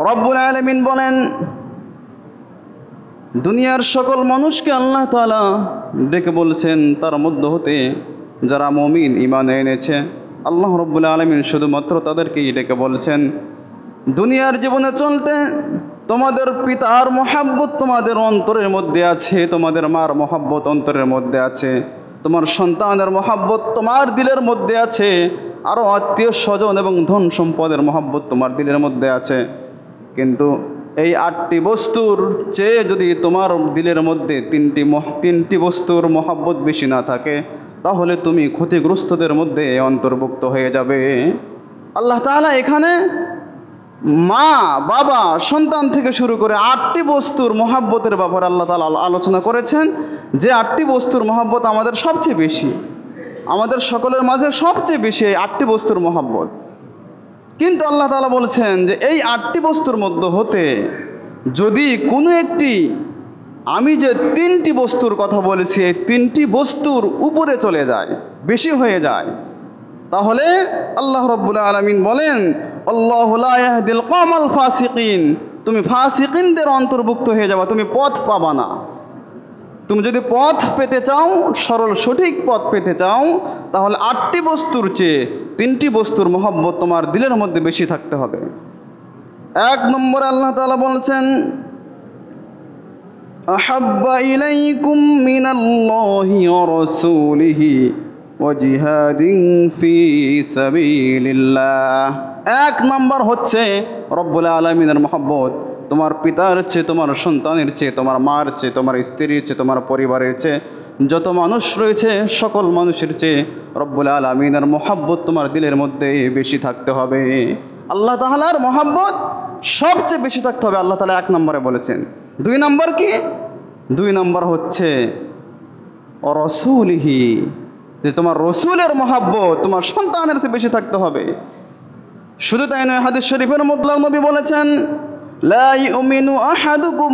রব্বুল আলামিন বলেন, দুনিয়ার সকল মানুষকে আল্লাহ তাআলা ডেকে বলছেন তার মধ্য হতে যারা মুমিন ঈমান এনেছে, আল্লাহ রব্বুল আলামিন শুধুমাত্র তাদেরকেই ডেকে বলছেন, দুনিয়ার জীবনে চলতে তোমাদের পিতার মহাব্বত তোমাদের অন্তরের মধ্যে আছে, তোমাদের মার মহাব্বত অন্তরের মধ্যে আছে, তোমার সন্তানের মহাব্বত তোমার দিলের মধ্যে আছে, আরও আত্মীয় স্বজন এবং ধন সম্পদের মহাব্বত তোমার দিলের মধ্যে আছে। কিন্তু এই 8টি বস্তুর চেয়ে যদি তোমার দিলের মধ্যে তিনটি বস্তুর মহাব্বত বেশি না থাকে, তাহলে তুমি ক্ষতিগ্রস্তদের মধ্যে অন্তর্ভুক্ত হয়ে যাবে। আল্লাহ তাআলা এখানে মা, বাবা, সন্তান থেকে শুরু করে 8টি বস্তুর মহাব্বতের ব্যাপারে আল্লাহ তাআলা আলোচনা করেছেন, যে 8টি বস্তুর মহাব্বত আমাদের সবচেয়ে বেশি, আমাদের সকলের মাঝে সবচেয়ে বেশি এই 8টি বস্তুর মহাব্বত। কিন্তু আল্লাহ তাআলা বলেছেন যে এই 8টি বস্তুর মধ্যে হতে যদি কোনো একটি, আমি যে 3টি বস্তুর কথা বলেছি, এই 3টি বস্তুর উপরে চলে যায়, বেশি হয়ে যায়, তাহলে আল্লাহ রাব্বুল আলামিন বলেন, আল্লাহু লা ইয়াহদিল কওমাল ফাসিকিন, তুমি ফাসিকিনদের অন্তর্ভুক্ত হয়ে যাবে, তুমি পথ পাবা না। তুমি যদি পথ পেতে চাও, সরল সঠিক পথ পেতে চাও, তাহলে 8টি বস্তুর চেয়ে 3টি বস্তুর মহব্বত তোমার দিলের মধ্যে বেশি থাকতে হবে। 1 নম্বরে আল্লাহ তাআলা বলছেন, আহাব্বা ইলাইকুম মিনাল্লাহি ওয়া রাসূলিহি ওয়া জিহাদিন ফি সাবিলিল্লাহ। 1 নম্বর হচ্ছে রব্বুল আলামিনের মহব্বত, তোমার পিতার চেয়ে, তোমার সন্তানের চেয়ে, তোমার মার চেয়ে, তোমার স্ত্রীর চেয়ে, তোমার পরিবারের চেয়ে, যত মানুষ রয়েছে সকল মানুষের চেয়ে রব্বুল আলামিনের মহব্বত তোমার দিলের মধ্যে বেশি থাকতে হবে। আল্লাহ তাআলার মহব্বত সবচেয়ে বেশি থাকতে হবে, আল্লাহ তাআলা 1 নম্বরে বলেছেন। 2 নম্বর কি? 2 নম্বর হচ্ছে রাসূলিহি, যে তোমার রসুলের মহব্বত তোমার সন্তানের চেয়ে বেশি থাকতে হবে। শুধু তাই নয়, হাদিস শরীফের মধ্যে নবী বলেছেন, লা ইউমিনু আহাদুকুম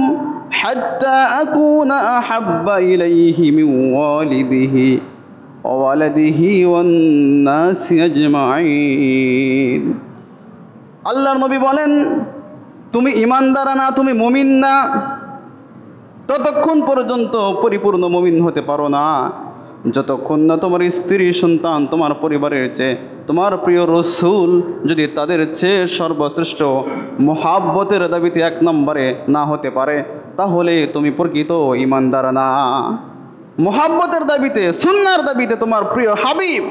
হাত্তা আকুনা আহাব্বা ইলাইহি মিন ওয়ালিদিহি ওয়া ওয়ালাদিহি ওয়ান নাসি আজমাইন। আল্লাহর নবী বলেন, তুমি ঈমানদার না, তুমি মুমিন না, ততক্ষণ পর্যন্ত পরিপূর্ণ মুমিন হতে পারো না যতক্ষণ না তোমার স্ত্রী, সন্তান, তোমার পরিবারের চেয়ে তোমার প্রিয় রসুল যদি তাদের চেয়ে সর্বশ্রেষ্ঠ মহাব্বতের দাবিতে 1 নম্বরে না হতে পারে, তাহলে তুমি প্রকৃত ঈমানদার না। মহাব্বতের দাবিতে, সুন্নার দাবিতে তোমার প্রিয় হাবিব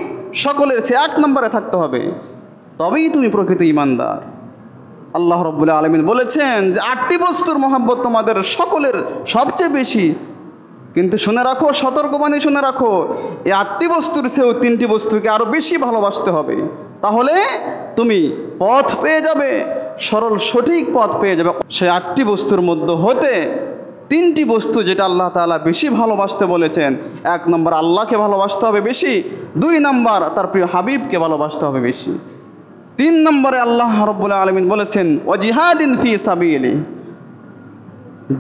সকলের চেয়ে 1 নম্বরে থাকতে হবে, তবেই তুমি প্রকৃত ঈমানদার। আল্লাহ রাব্বুল আলামিন বলেছেন যে 8টি বস্তুর মহাব্বত তোমাদের সকলের সবচেয়ে বেশি। কিন্তু শুনে রাখো, সতর্কবাণী শুনে রাখো, এই 8টি বস্তুর চেয়েও 3টি বস্তুকে আরও বেশি ভালোবাসতে হবে, তাহলে তুমি পথ পেয়ে যাবে, সরল সঠিক পথ পেয়ে যাবে। সেই 8টি বস্তুর মধ্যে হতে 3টি বস্তু যেটা আল্লাহ তাআলা বেশি ভালোবাসতে বলেছেন, 1 নম্বর আল্লাহকে ভালোবাসতে হবে বেশি, 2 নম্বর তার প্রিয় হাবিবকে ভালোবাসতে হবে বেশি, 3 নম্বরে আল্লাহ রাব্বুল আলামিন বলেছেন ওয়া জিহাদিন ফি সাবিলি,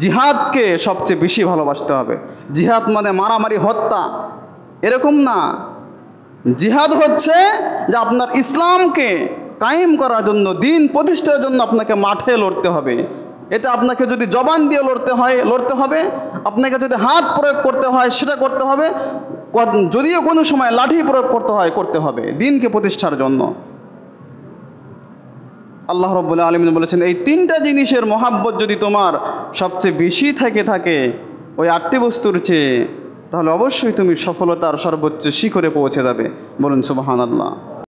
জিহাদকে সবচেয়ে বেশি ভালোবাসতে হবে। জিহাদ মানে মারামারি, হত্যা, এরকম না। জিহাদ হচ্ছে যে আপনার ইসলামকে কায়েম করার জন্য, দিন প্রতিষ্ঠার জন্য আপনাকে মাঠে লড়তে হবে। এটা আপনাকে যদি জবান দিয়ে লড়তে হবে, আপনাকে যদি হাত প্রয়োগ করতে হয় সেটা করতে হবে, যদিও কোনো সময় লাঠি প্রয়োগ করতে হবে দিনকে প্রতিষ্ঠার জন্য। আল্লাহ রাব্বুল আলামিন বলেছেন, এই 3টা জিনিসের মহাব্বত যদি তোমার সবচেয়ে বেশি থাকে ওই 8টি বস্তুর চেয়ে, তাহলে অবশ্যই তুমি সফলতার সর্বোচ্চ শিখরে পৌঁছে যাবে। বলুন সুবহানাল্লাহ।